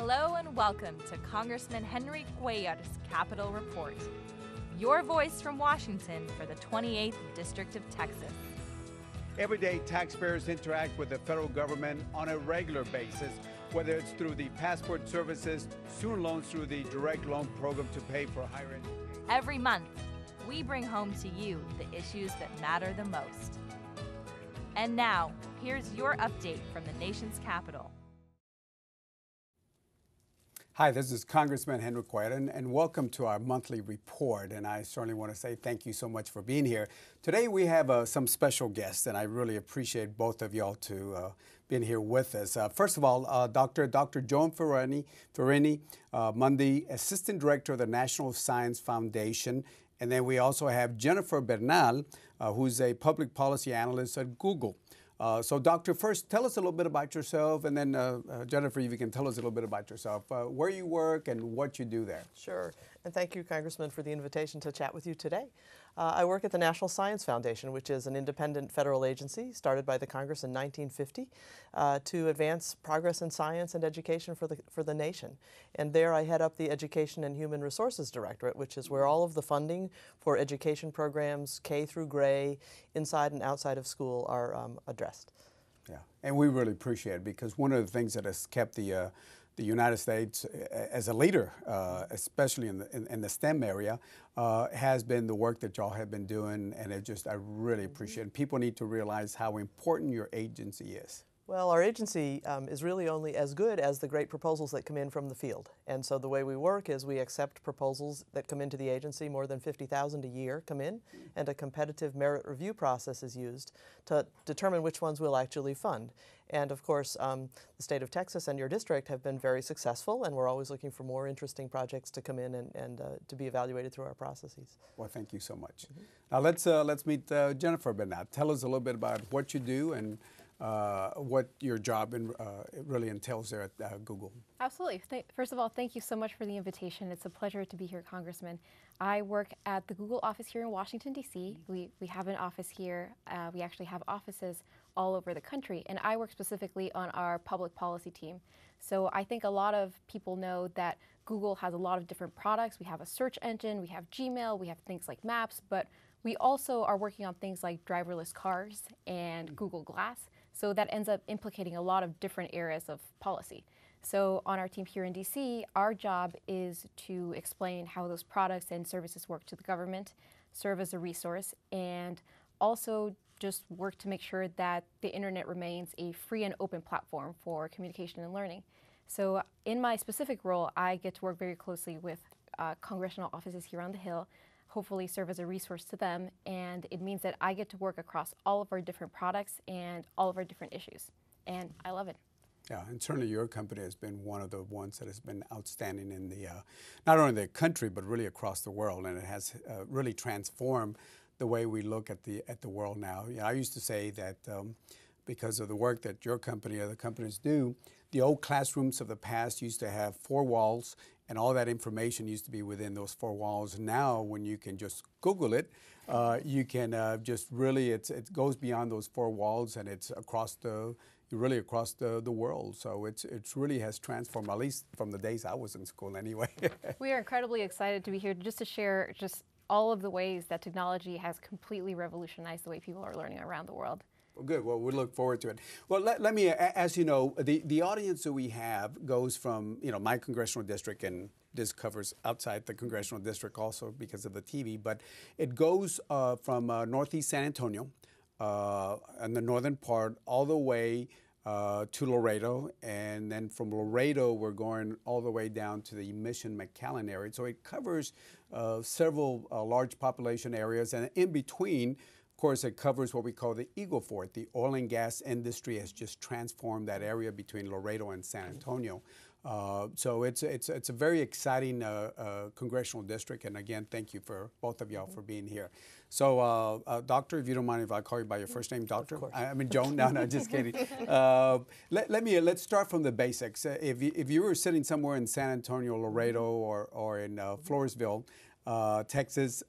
Hello and welcome to Congressman Henry Cuellar's Capitol Report. Your voice from Washington for the 28th District of Texas. Every day, taxpayers interact with the federal government on a regular basis, whether it's through the passport services, student loans through the direct loan program to pay for higher education. Every month, we bring home to you the issues that matter the most. And now, here's your update from the nation's capital. Hi, this is Congressman Henry Cuellar, and welcome to our monthly report. And I certainly want to say thank you so much for being here. Today we have some special guests, and I really appreciate both of y'all to being here with us. First of all, Dr. Joan Ferrini-Mundy, Assistant Director of the National Science Foundation. And then we also have Jennifer Bernal, who's a public policy analyst at Google. So, Doctor, first, tell us a little bit about yourself, and then, Jennifer, if you can tell us a little bit about yourself, where you work and what you do there. Sure. And thank you, Congressman, for the invitation to chat with you today. I work at the National Science Foundation, which is an independent federal agency started by the Congress in 1950 to advance progress in science and education for the nation. And there I head up the Education and Human Resources Directorate, which is where all of the funding for education programs, K through Gray, inside and outside of school, are addressed. Yeah, and we really appreciate it, because one of the things that has kept the United States as a leader, especially in the STEM area, has been the work that y'all have been doing, and I really appreciate it. People need to realize how important your agency is. Well, our agency is really only as good as the great proposals that come in from the field. And so the way we work is we accept proposals that come into the agency, more than 50,000 a year come in, and a competitive merit review process is used to determine which ones we'll actually fund. And of course, the state of Texas and your district have been very successful, and we're always looking for more interesting projects to come in and to be evaluated through our processes. Well, thank you so much. Now let's meet Jennifer Bernal. Tell us a little bit about what you do and what your job really entails there at Google. Absolutely. First of all, thank you so much for the invitation. It's a pleasure to be here, Congressman. I work at the Google office here in Washington, D.C. We have an office here. We actually have offices all over the country, and I work specifically on our public policy team. So I think a lot of people know that Google has a lot of different products. We have a search engine, we have Gmail, we have things like Maps, but we also are working on things like driverless cars and Google Glass. So that ends up implicating a lot of different areas of policy. So on our team here in DC, our job is to explain how those products and services work to the government, serve as a resource, and also just work to make sure that the internet remains a free and open platform for communication and learning. So in my specific role, I get to work very closely with congressional offices here on the Hill, hopefully serve as a resource to them, and it means that I get to work across all of our different products and all of our different issues, and I love it. Yeah, and certainly your company has been one of the ones that has been outstanding in the, not only the country, but really across the world, and it has really transformed the way we look at the world now. Yeah, I used to say that because of the work that your company or the companies do, the old classrooms of the past used to have 4 walls, and all that information used to be within those 4 walls. Now, when you can just Google it, you can just really, it goes beyond those 4 walls, and it's across really across the world. So it really has transformed, at least from the days I was in school anyway. We are incredibly excited to be here just to share just all of the ways that technology has completely revolutionized the way people are learning around the world. Well, good. Well, we look forward to it. Well, let me, as you know, the audience that we have goes from, my congressional district, and this covers outside the congressional district also because of the TV, but it goes from Northeast San Antonio, in the northern part, all the way to Laredo, and then from Laredo we're going all the way down to the Mission McAllen area. So it covers several large population areas, and in between, of course, it covers what we call the Eagle Ford. The oil and gas industry has just transformed that area between Laredo and San Antonio. So it's a very exciting congressional district, and again, thank you for both of y'all for being here. So, Doctor, if you don't mind if I call you by your first name, Doctor? Of course. I mean, Joan. No, just kidding. Let's start from the basics. If you were sitting somewhere in San Antonio, Laredo, or in Floresville, Texas,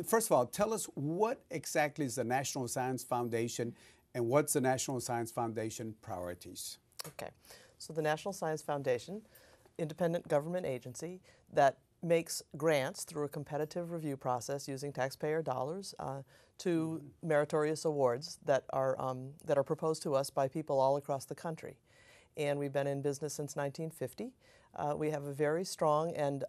first of all, tell us what exactly is the National Science Foundation, and what's the National Science Foundation priorities? Okay. So the National Science Foundation independent government agency that makes grants through a competitive review process using taxpayer dollars to meritorious awards that are proposed to us by people all across the country. And we've been in business since 1950. We have a very strong and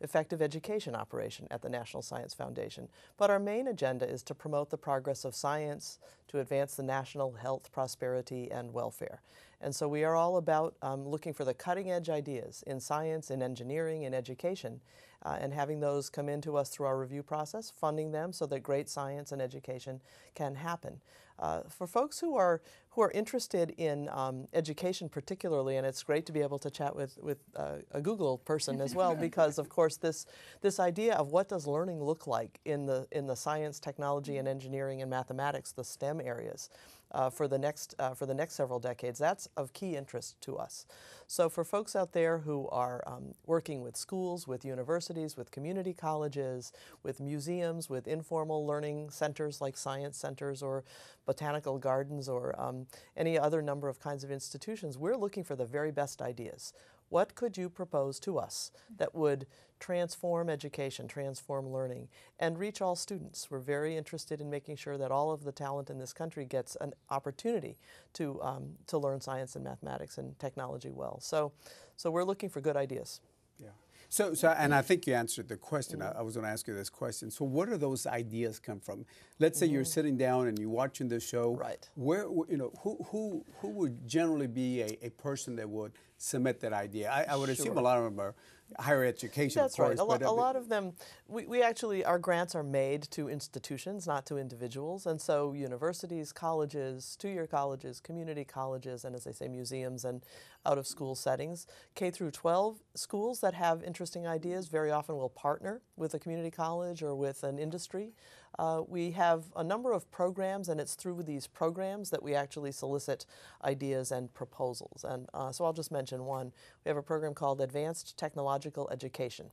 effective education operation at the National Science Foundation. But our main agenda is to promote the progress of science, to advance the national health, prosperity, and welfare. And so we are all about looking for the cutting-edge ideas in science, in engineering, in education, and having those come into us through our review process, funding them so that great science and education can happen. For folks who are interested in education particularly, and it's great to be able to chat with a Google person as well, because of course this idea of what does learning look like in the science, technology, and engineering and mathematics, the STEM areas, for the next several decades, that's of key interest to us. So for folks out there who are working with schools, with universities, with community colleges, with museums, with informal learning centers like science centers or botanical gardens or any other number of kinds of institutions, we're looking for the very best ideas. What could you propose to us that would transform education, transform learning, and reach all students? We're very interested in making sure that all of the talent in this country gets an opportunity to learn science and mathematics and technology well. So we're looking for good ideas. Yeah. So, and I think you answered the question. I was going to ask you this question. So, where do those ideas come from? Let's say you're sitting down and you're watching this show. Right. Where, who would generally be a person that would submit that idea? I would assume a lot of them are higher education. That's of course, right. A lot of them, we actually, our grants are made to institutions, not to individuals. And so universities, colleges, two-year colleges, community colleges, and as I say, museums and out-of-school settings. K through 12 schools that have interesting ideas very often will partner with a community college or with an industry. We have a number of programs, and it's through these programs that we actually solicit ideas and proposals. And so I'll just mention one. We have a program called Advanced Technological Education,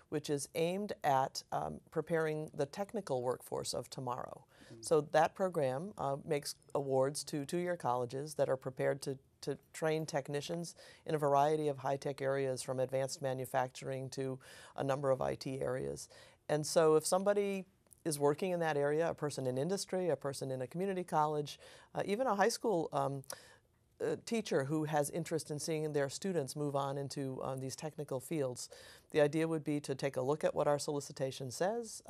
which is aimed at preparing the technical workforce of tomorrow. So that program makes awards to two-year colleges that are prepared to train technicians in a variety of high-tech areas, from advanced manufacturing to a number of IT areas. And so if somebody is working in that area, a person in industry, a person in a community college, even a high school teacher who has interest in seeing their students move on into these technical fields, the idea would be to take a look at what our solicitation says,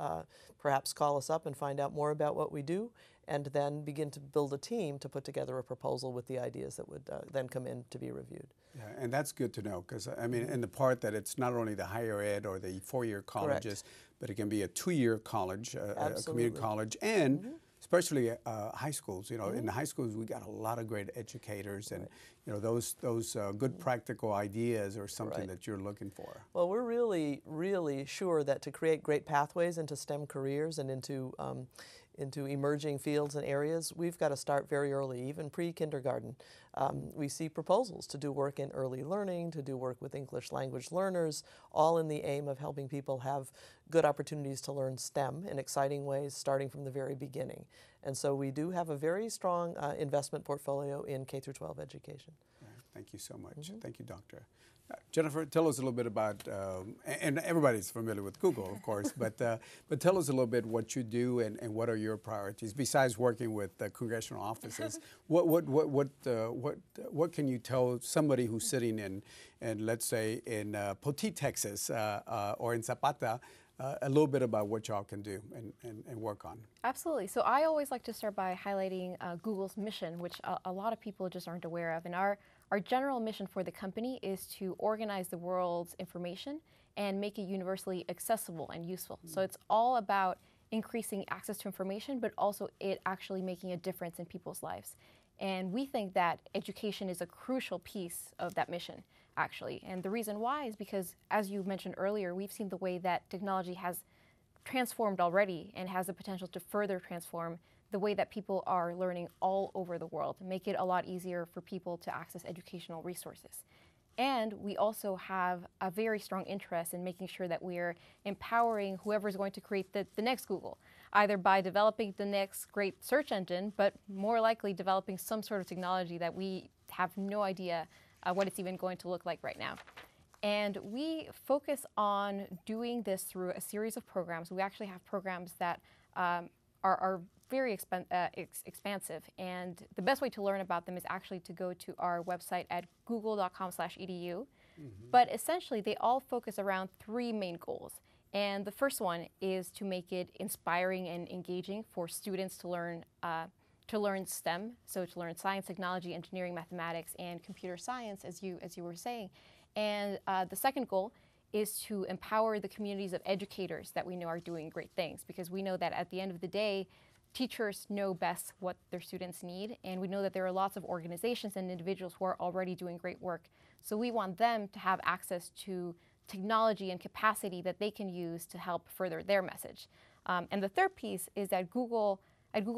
perhaps call us up and find out more about what we do, and then begin to build a team to put together a proposal with the ideas that would then come in to be reviewed. Yeah, and that's good to know, because I mean, in the part that it's not only the higher ed or the four-year colleges, but it can be a two-year college, a community college, and especially high schools. You know, in the high schools we got a lot of great educators, and you know those good practical ideas are something that you're looking for. Well, we're really sure that to create great pathways into STEM careers and into emerging fields and areas, we've got to start very early, even pre-kindergarten. We see proposals to do work in early learning, to do work with English language learners, all in the aim of helping people have good opportunities to learn STEM in exciting ways, starting from the very beginning. And so we do have a very strong investment portfolio in K through 12 education. Thank you so much. Thank you, Doctor. Jennifer, tell us a little bit about, and everybody's familiar with Google, of course, but tell us a little bit what you do and what are your priorities besides working with congressional offices. What can you tell somebody who's sitting in let's say in Poteet, Texas, or in Zapata, a little bit about what y'all can do and work on? Absolutely. So I always like to start by highlighting Google's mission, which a lot of people just aren't aware of. And our general mission for the company is to organize the world's information and make it universally accessible and useful. So it's all about increasing access to information, but also it actually making a difference in people's lives. And we think that education is a crucial piece of that mission, actually. And the reason why is because, as you mentioned earlier, we've seen the way that technology has transformed already and has the potential to further transform the way that people are learning all over the world, make it a lot easier for people to access educational resources. And we also have a very strong interest in making sure that we're empowering whoever's going to create the next Google, either by developing the next great search engine, but more likely developing some sort of technology that we have no idea what it's even going to look like right now. And we focus on doing this through a series of programs. We actually have programs that are very expansive. And the best way to learn about them is actually to go to our website at google.com/edu. But essentially, they all focus around three main goals. And the first one is to make it inspiring and engaging for students to learn STEM, so to learn science, technology, engineering, mathematics, and computer science, as you were saying. And the second goal is to empower the communities of educators that we know are doing great things, because we know that at the end of the day, teachers know best what their students need, and we know that there are lots of organizations and individuals who are already doing great work. So we want them to have access to technology and capacity that they can use to help further their message. And the third piece is that at Google,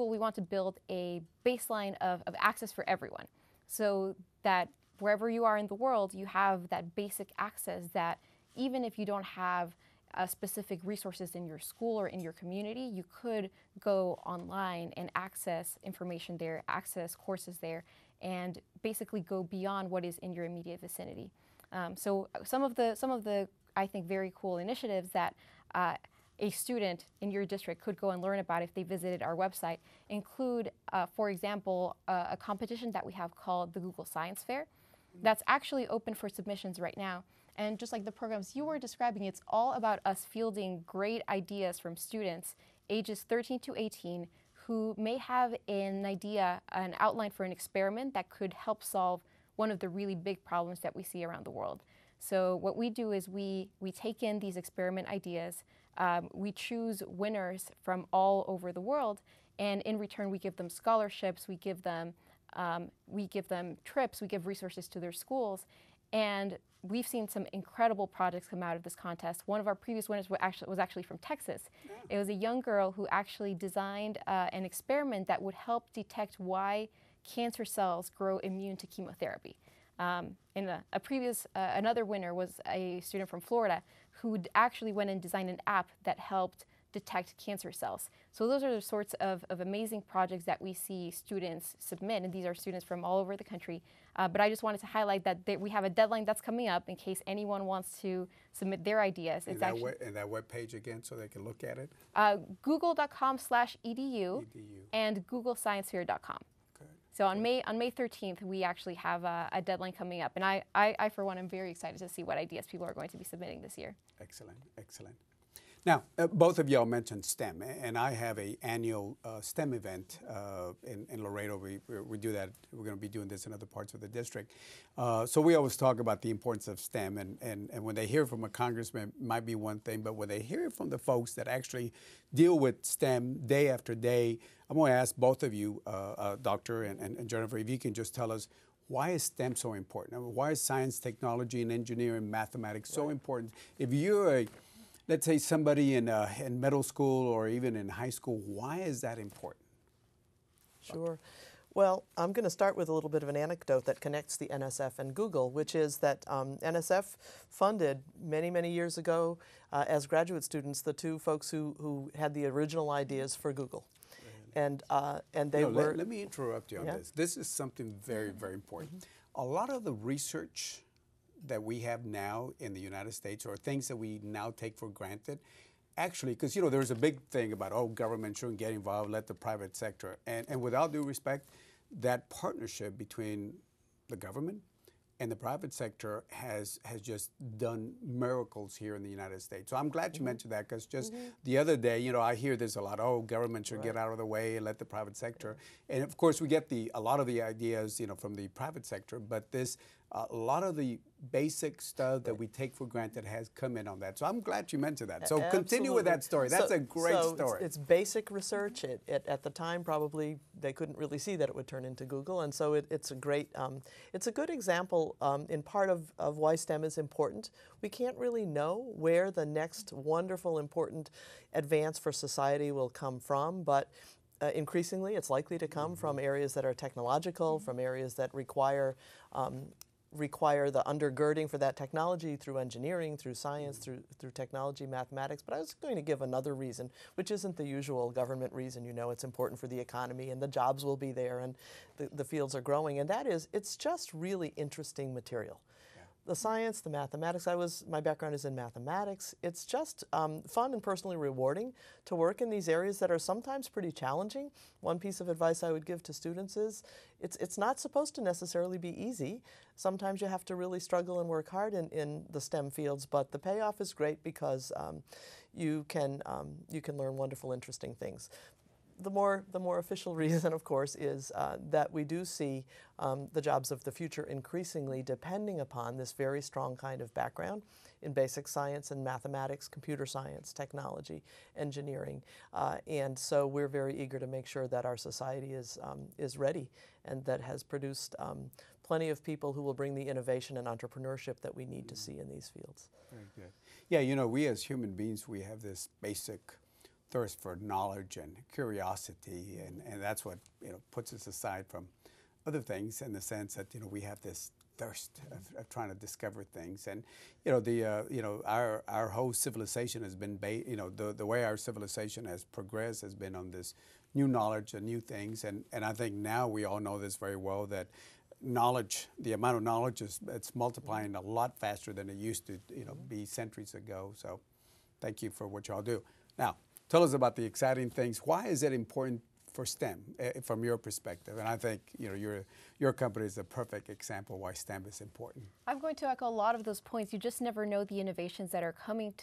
we want to build a baseline of access for everyone, so that wherever you are in the world, you have that basic access that even if you don't have specific resources in your school or in your community, you could go online and access information there, access courses there, and basically go beyond what is in your immediate vicinity. So some of the I think very cool initiatives that a student in your district could go and learn about if they visited our website include, for example, a competition that we have called the Google Science Fair. That's actually open for submissions right now. And just like the programs you were describing, it's all about us fielding great ideas from students ages 13 to 18 who may have an idea, an outline for an experiment that could help solve one of the really big problems that we see around the world. So what we do is we take in these experiment ideas, we choose winners from all over the world, and in return we give them scholarships, we give them trips, we give resources to their schools, and we've seen some incredible projects come out of this contest. One of our previous winners was actually from Texas. It was a young girl who actually designed an experiment that would help detect why cancer cells grow immune to chemotherapy. Another winner was a student from Florida who actually went and designed an app that helped detect cancer cells. So those are the sorts of amazing projects that we see students submit, and these are students from all over the country. But I just wanted to highlight that we have a deadline that's coming up in case anyone wants to submit their ideas. And that web page again, so they can look at it? Google.com/edu and googlesciencefair.com. So on May 13th, we actually have a deadline coming up, and I for one am very excited to see what ideas people are going to be submitting this year. Excellent, excellent. Now, both of y'all mentioned STEM, and I have an annual STEM event in Laredo. We do that. We're going to be doing this in other parts of the district. So we always talk about the importance of STEM, and when they hear from a congressman, it might be one thing, but when they hear it from the folks that actually deal with STEM day after day, I'm going to ask both of you, Doctor and Jennifer, if you can just tell us, why is STEM so important? I mean, why is science, technology, and engineering, mathematics so important? If you're let's say somebody in middle school or even in high school, why is that important? Sure. Well, I'm going to start with a little bit of an anecdote that connects the NSF and Google, which is that NSF funded many, many years ago as graduate students the two folks who had the original ideas for Google. And they were... Let me interrupt you on this. This is something very, very important. A lot of the research that we have now in the United States, or things that we now take for granted, actually, because there's a big thing about, government shouldn't get involved, let the private sector. And with all due respect, that partnership between the government and the private sector has just done miracles here in the United States. So I'm glad you mentioned that, because just the other day, I hear this a lot, government should get out of the way and let the private sector. And of course, we get a lot of the ideas, from the private sector, but a lot of the basic stuff that we take for granted has come in on that. So I'm glad you mentioned that. So continue with that story. That's a great story. It's basic research. At the time, probably they couldn't really see that it would turn into Google, and so it's a great, it's a good example in part of why STEM is important. We can't really know where the next wonderful, important advance for society will come from, but increasingly it's likely to come from areas that are technological, from areas that require the undergirding for that technology through engineering, through science, through technology, mathematics. But I was going to give another reason, which isn't the usual government reason. It's important for the economy and the jobs will be there and the fields are growing. And that is, it's just really interesting material. the science, the mathematics. My background is in mathematics. It's just fun and personally rewarding to work in these areas that are sometimes pretty challenging. One piece of advice I would give to students is it's not supposed to necessarily be easy. Sometimes you have to really struggle and work hard in the STEM fields, but the payoff is great because you can learn wonderful, interesting things. The more official reason, of course, is that we do see the jobs of the future increasingly depending upon this very strong kind of background in basic science and mathematics, computer science, technology, engineering, and so we're very eager to make sure that our society is ready and that has produced plenty of people who will bring the innovation and entrepreneurship that we need to see in these fields. Very good. Yeah, you know, we as human beings, we have this basic thirst for knowledge and curiosity, and that's what, you know, puts us aside from other things in the sense that, you know, we have this thirst of trying to discover things. And, you know, our whole civilization has been, the way our civilization has progressed has been on this new knowledge and new things. And I think now we all know this very well, that knowledge, the amount of knowledge it's multiplying a lot faster than it used to, you know, be centuries ago. So thank you for what y'all do. Now, tell us about the exciting things. Why is it important for STEM from your perspective? And I think, you know, your company is a perfect example why STEM is important. I'm going to echo a lot of those points. You just never know the innovations that are going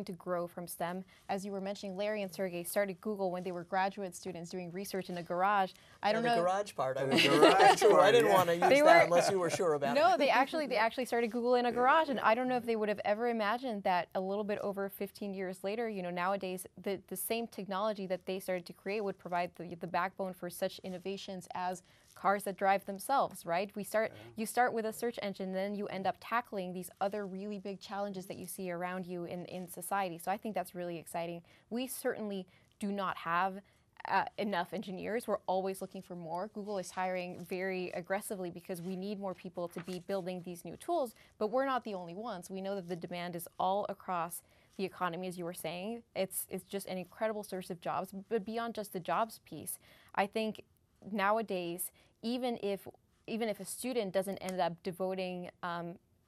to grow from STEM. As you were mentioning, Larry and Sergey started Google when they were graduate students doing research in a garage. I don't know. The garage part. I didn't want to use that unless you were sure about it. No, they actually started Google in a garage, and I don't know if they would have ever imagined that a little bit over 15 years later, you know, nowadays the same technology that they started to create would provide the backbone for such innovations as cars that drive themselves, right? You start with a search engine, then you end up tackling these other really big challenges that you see around you in society. So I think that's really exciting. We certainly do not have enough engineers. We're always looking for more. Google is hiring very aggressively because we need more people to be building these new tools, but we're not the only ones. We know that the demand is all across the economy, as you were saying. It's just an incredible source of jobs, but beyond just the jobs piece, I think nowadays, even if a student doesn't end up devoting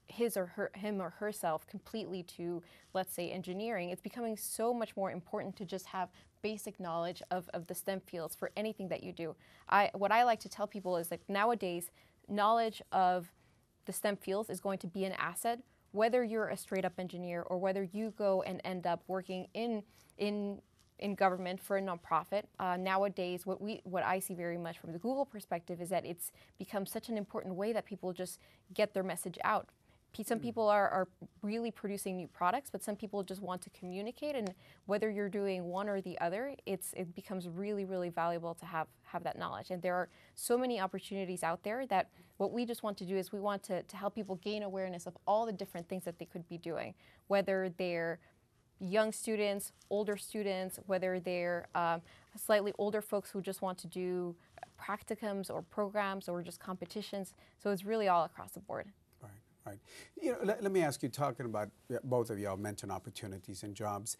him or herself completely to, let's say, engineering, it's becoming so much more important to just have basic knowledge of the STEM fields for anything that you do. What I like to tell people is that nowadays, knowledge of the STEM fields is going to be an asset, whether you're a straight-up engineer or whether you go and end up working in government for a nonprofit. Nowadays, what I see very much from the Google perspective is that it's become such an important way that people just get their message out. Some people are really producing new products, but some people just want to communicate, and whether you're doing one or the other, it becomes really, really valuable to have that knowledge. And there are so many opportunities out there that what we just want to do is we want to help people gain awareness of all the different things that they could be doing, whether they're young students, older students, whether they're slightly older folks who just want to do practicums or programs or just competitions. So it's really all across the board. Right. You know, let me ask you, talking about, both of y'all mentioned opportunities and jobs.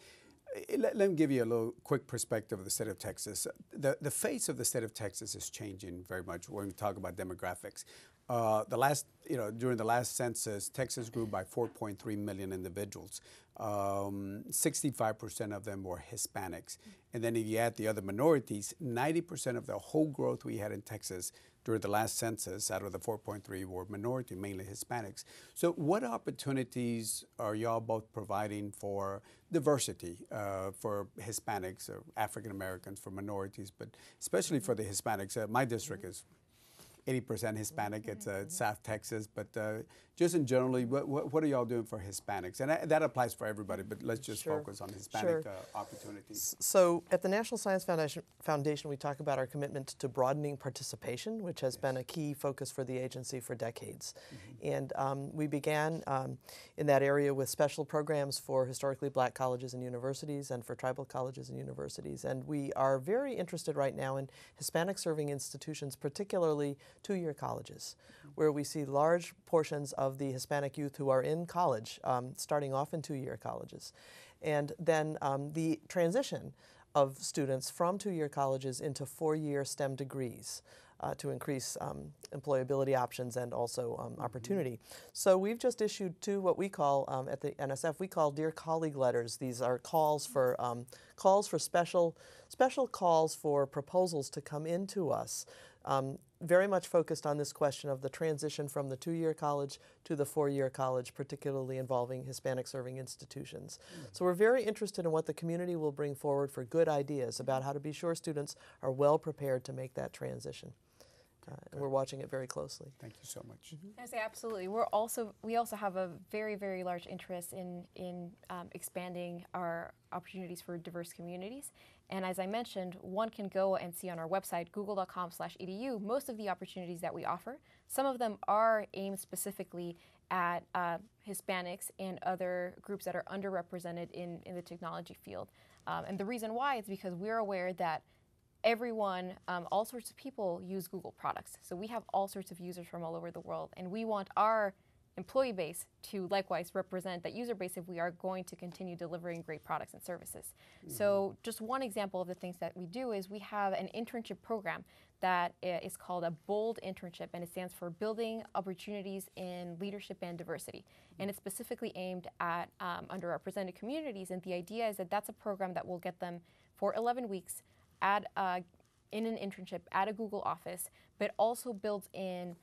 Let me give you a little quick perspective of the state of Texas. The face of the state of Texas is changing very much when we talk about demographics. During the last census, Texas grew by 4.3 million individuals. 65% of them were Hispanics. And then if you add the other minorities, 90% of the whole growth we had in Texas during the last census, out of the 4.3, were minority, mainly Hispanics. So what opportunities are y'all both providing for diversity, for Hispanics or African Americans, for minorities, but especially for the Hispanics? My district is 80% Hispanic. It's South Texas, but just in generally, what are y'all doing for Hispanics? And that applies for everybody, but let's just focus on Hispanic opportunities. So at the National Science Foundation, we talk about our commitment to broadening participation, which has been a key focus for the agency for decades. And we began in that area with special programs for historically black colleges and universities and for tribal colleges and universities. And we are very interested right now in Hispanic serving institutions, particularly two-year colleges, where we see large portions of the Hispanic youth who are in college, starting off in two-year colleges. And then the transition of students from two-year colleges into four-year STEM degrees. to increase employability options and also opportunity. So we've just issued two what we call at the NSF, we call Dear Colleague letters. These are calls for special calls for proposals to come into us. Very much focused on this question of the transition from the 2-year college to the 4-year college, particularly involving Hispanic serving institutions. So we're very interested in what the community will bring forward for good ideas about how to be sure students are well prepared to make that transition. And we're watching it very closely. Thank you so much. I say absolutely. We also have a very, very large interest in expanding our opportunities for diverse communities. And as I mentioned, one can go and see on our website, google.com/edu, most of the opportunities that we offer. Some of them are aimed specifically at Hispanics and other groups that are underrepresented in the technology field. And the reason why is because we're aware that everyone, all sorts of people use Google products. So we have all sorts of users from all over the world, and we want our employee base to likewise represent that user base if we are going to continue delivering great products and services. So just one example of the things that we do is we have an internship program that is called a BOLD internship, and it stands for Building Opportunities in Leadership and Diversity. And it's specifically aimed at underrepresented communities, and the idea is that that's a program that will get them for 11 weeks in an internship at a Google office, but also builds in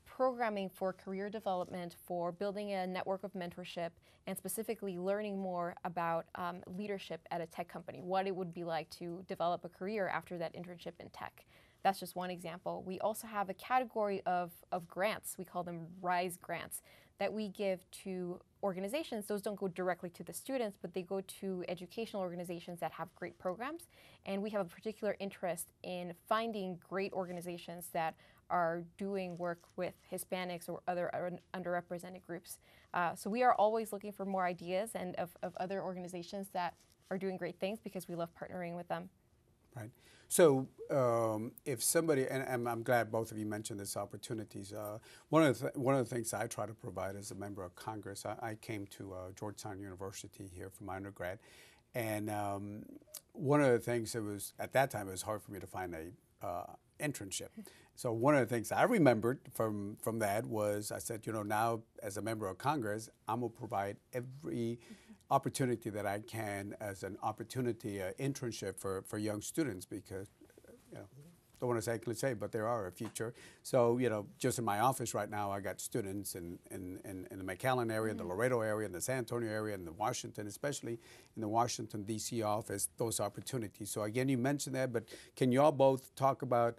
programming for career development, for building a network of mentorship, and specifically learning more about leadership at a tech company, what it would be like to develop a career after that internship in tech. That's just one example. We also have a category of grants, we call them RISE grants, that we give to organizations. Those don't go directly to the students, but they go to educational organizations that have great programs. And we have a particular interest in finding great organizations that are doing work with Hispanics or other underrepresented groups. So we are always looking for more ideas and of other organizations that are doing great things because we love partnering with them. Right. So if somebody, and I'm glad both of you mentioned these opportunities, one of the things I try to provide as a member of Congress, I came to Georgetown University here for my undergrad, and one of the things at that time, it was hard for me to find a internship. So one of the things I remembered from that was I said, now as a member of Congress, I'm going to provide every opportunity that I can as an opportunity, internship for young students because, don't want to say cliche, but there are a future. So, just in my office right now, I got students in the McAllen area, the Laredo area, in the San Antonio area, in the Washington, especially in the Washington, D.C. office, those opportunities. So again, you mentioned that, but can you all both talk about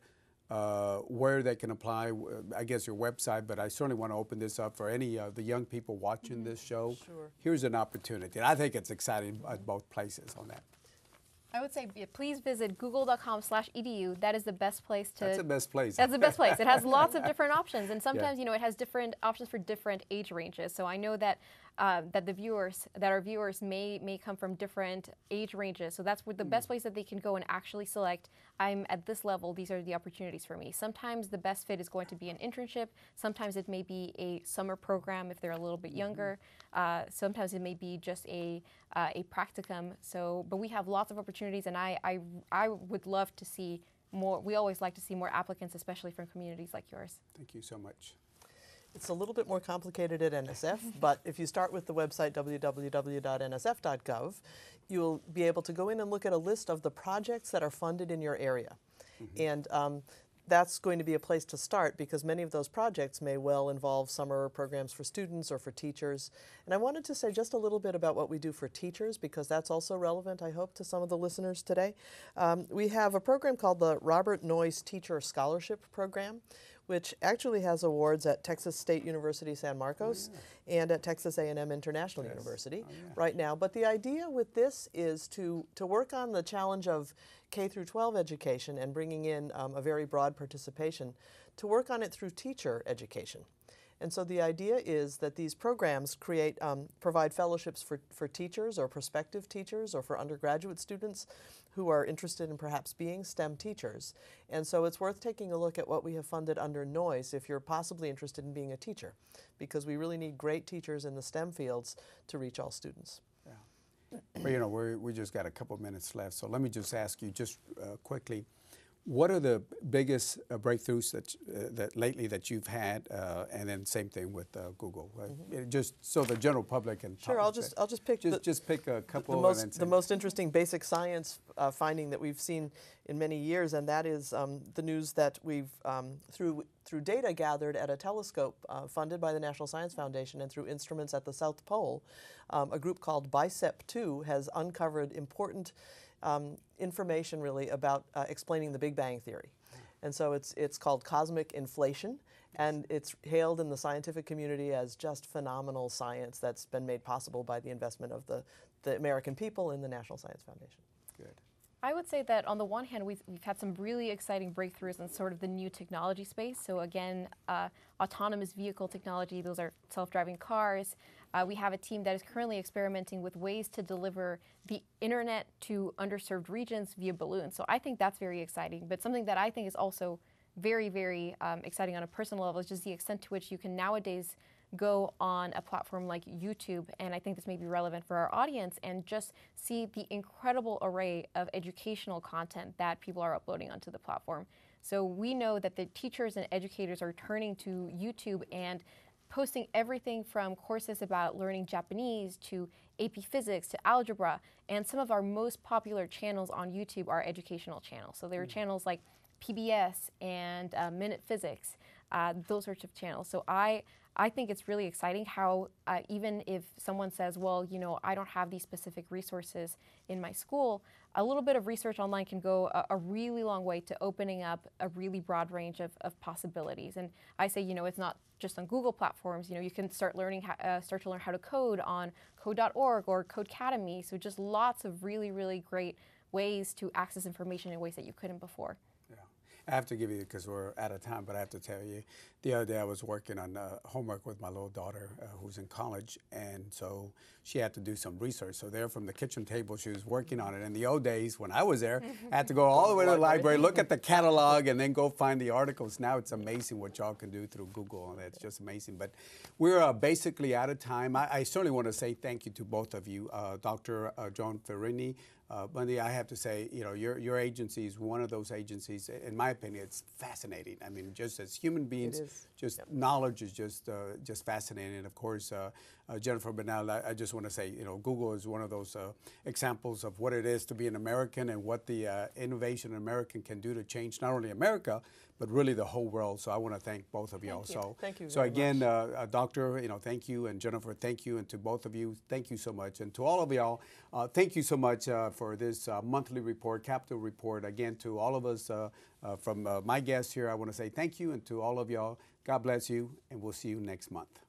where they can apply, I guess your website, but I certainly want to open this up for any of the young people watching this show. Sure. Here's an opportunity. And I think it's exciting at both places on that. I would say please visit google.com/edu. That is the best place to... That's the best place. That's the best place. It has lots of different options, and sometimes, it has different options for different age ranges. So I know that our viewers may come from different age ranges. So that's the best place that they can go and actually select, I'm at this level, these are the opportunities for me. Sometimes the best fit is going to be an internship. Sometimes it may be a summer program if they're a little bit younger. Sometimes it may be just a practicum. But we have lots of opportunities, and I would love to see more. We always like to see more applicants, especially from communities like yours. Thank you so much. It's a little bit more complicated at NSF, but if you start with the website www.nsf.gov, you'll be able to go in and look at a list of the projects that are funded in your area. And that's going to be a place to start because many of those projects may well involve summer programs for students or for teachers. And I wanted to say just a little bit about what we do for teachers because that's also relevant, I hope, to some of the listeners today. We have a program called the Robert Noyce Teacher Scholarship Program, which actually has awards at Texas State University San Marcos and at Texas A&M International University right now. But the idea with this is to work on the challenge of K through 12 education and bringing in a very broad participation, to work on it through teacher education. And so the idea is that these programs provide fellowships for teachers or prospective teachers or for undergraduate students who are interested in perhaps being STEM teachers. And so it's worth taking a look at what we have funded under Noyce if you're possibly interested in being a teacher, because we really need great teachers in the STEM fields to reach all students. Well, we just got a couple minutes left, so let me just ask you just quickly, What are the biggest breakthroughs that lately that you've had, and then same thing with Google? Just so the general public can. Sure, I'll just pick just pick a couple. The most interesting basic science finding that we've seen in many years, and that is the news that we've through data gathered at a telescope funded by the National Science Foundation and through instruments at the South Pole, a group called BICEP2 has uncovered important information really about explaining the Big Bang Theory. And so it's called cosmic inflation, and it's hailed in the scientific community as just phenomenal science that's been made possible by the investment of the American people in the National Science Foundation. Good. I would say that on the one hand, we've had some really exciting breakthroughs in sort of the new technology space. So again, autonomous vehicle technology, those are self-driving cars. We have a team that is currently experimenting with ways to deliver the internet to underserved regions via balloons. So I think that's very exciting. But something that I think is also very, very exciting on a personal level is just the extent to which you can nowadays go on a platform like YouTube, and I think this may be relevant for our audience, and just see the incredible array of educational content that people are uploading onto the platform. So we know that the teachers and educators are turning to YouTube and posting everything from courses about learning Japanese to AP Physics to algebra, and some of our most popular channels on YouTube are educational channels. So there are channels like PBS and Minute Physics, those sorts of channels. So I think it's really exciting how even if someone says, well, you know, I don't have these specific resources in my school, a little bit of research online can go a really long way to opening up a really broad range of possibilities. And I say, you know, it's not just on Google platforms. You know, you can start to learn how to code on code.org or Codecademy. So just lots of really, really great ways to access information in ways that you couldn't before. I have to give you, because we're out of time, but I have to tell you, the other day I was working on homework with my little daughter who's in college, and so she had to do some research. So there from the kitchen table, she was working on it. In the old days, when I was there, I had to go all the way to the library, look at the catalog, and then go find the articles. Now it's amazing what y'all can do through Google, and it's just amazing. But we're basically out of time. I certainly want to say thank you to both of you. Dr. Joan Ferrini-Mundy, I have to say, you know, your agency is one of those agencies, in my opinion, it's fascinating. I mean, just as human beings, just knowledge is just fascinating. And of course, Jennifer Bernal, I just want to say, you know, Google is one of those examples of what it is to be an American and what the innovation an American can do to change not only America, but really the whole world. So I want to thank both of y'all. So thank you. So again, Doctor, you know, thank you, and Jennifer, thank you, and to both of you, thank you so much, and to all of y'all, thank you so much for this monthly report, Capital Report. Again, to all of us, from my guests here, I want to say thank you, and to all of y'all, God bless you, and we'll see you next month.